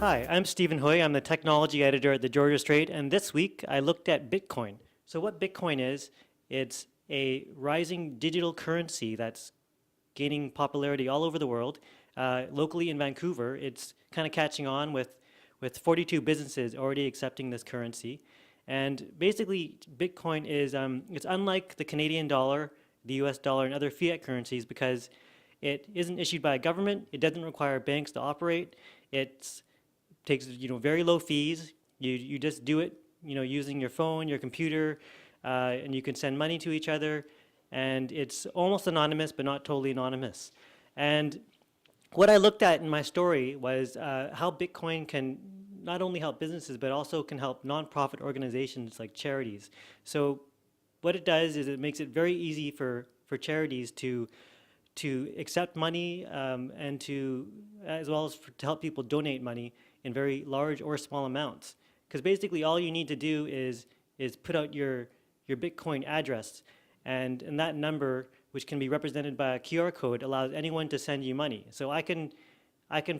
Hi, I'm Stephen Hoy. I'm the technology editor at the Georgia Straight, and this week I looked at Bitcoin. So what Bitcoin is, it's a rising digital currency that's gaining popularity all over the world. Locally in Vancouver, it's kind of catching on with 42 businesses already accepting this currency. And basically, Bitcoin is it's unlike the Canadian dollar, the US dollar, and other fiat currencies because it isn't issued by a government. It doesn't require banks to operate. It takes very low fees. You just do it using your phone, your computer, and you can send money to each other. And it's almost anonymous, but not totally anonymous. And what I looked at in my story was how Bitcoin can not only help businesses, but also can help nonprofit organizations like charities. So what it does is it makes it very easy for charities to accept money and as well as to help people donate money in very large or small amounts. Because basically all you need to do is put out your Bitcoin address, and that number, which can be represented by a QR code, allows anyone to send you money. So I can,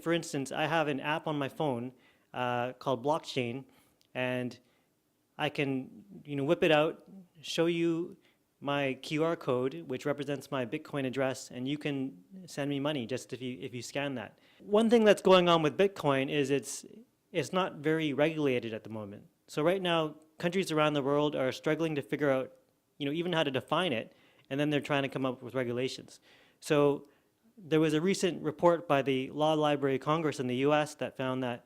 for instance, I have an app on my phone called Blockchain, and I can whip it out, show you my QR code, which represents my Bitcoin address, and you can send me money just if you scan that. One thing that's going on with Bitcoin is it's not very regulated at the moment. So right now, countries around the world are struggling to figure out even how to define it, and then they're trying to come up with regulations. So there was a recent report by the Law Library of Congress in the US that found that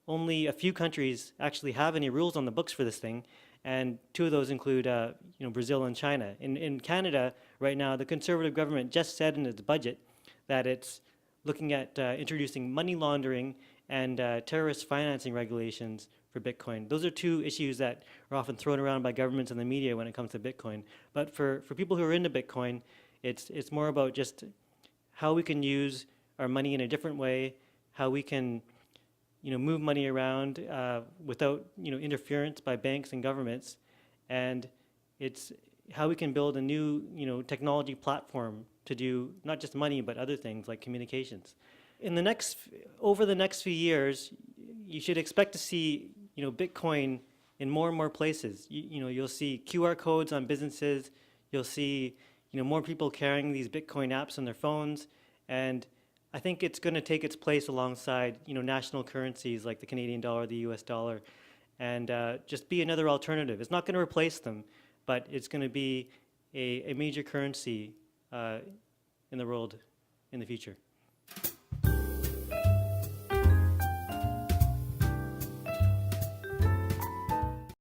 only a few countries actually have any rules on the books for this thing, and two of those include Brazil and China. In Canada right now, the Conservative government just said in its budget that it's looking at introducing money laundering and terrorist financing regulations for Bitcoin. Those are two issues that are often thrown around by governments and the media when it comes to Bitcoin. But for people who are into Bitcoin, it's more about just how we can use our money in a different way, how we can move money around without interference by banks and governments, and it's how we can build a new technology platform to do not just money but other things like communications. Over the next few years, you should expect to see Bitcoin in more and more places. You'll see QR codes on businesses. You'll see more people carrying these Bitcoin apps on their phones, and I think it's going to take its place alongside national currencies like the Canadian dollar, the US dollar, and just be another alternative. It's not going to replace them, but it's going to be a major currency in the world in the future.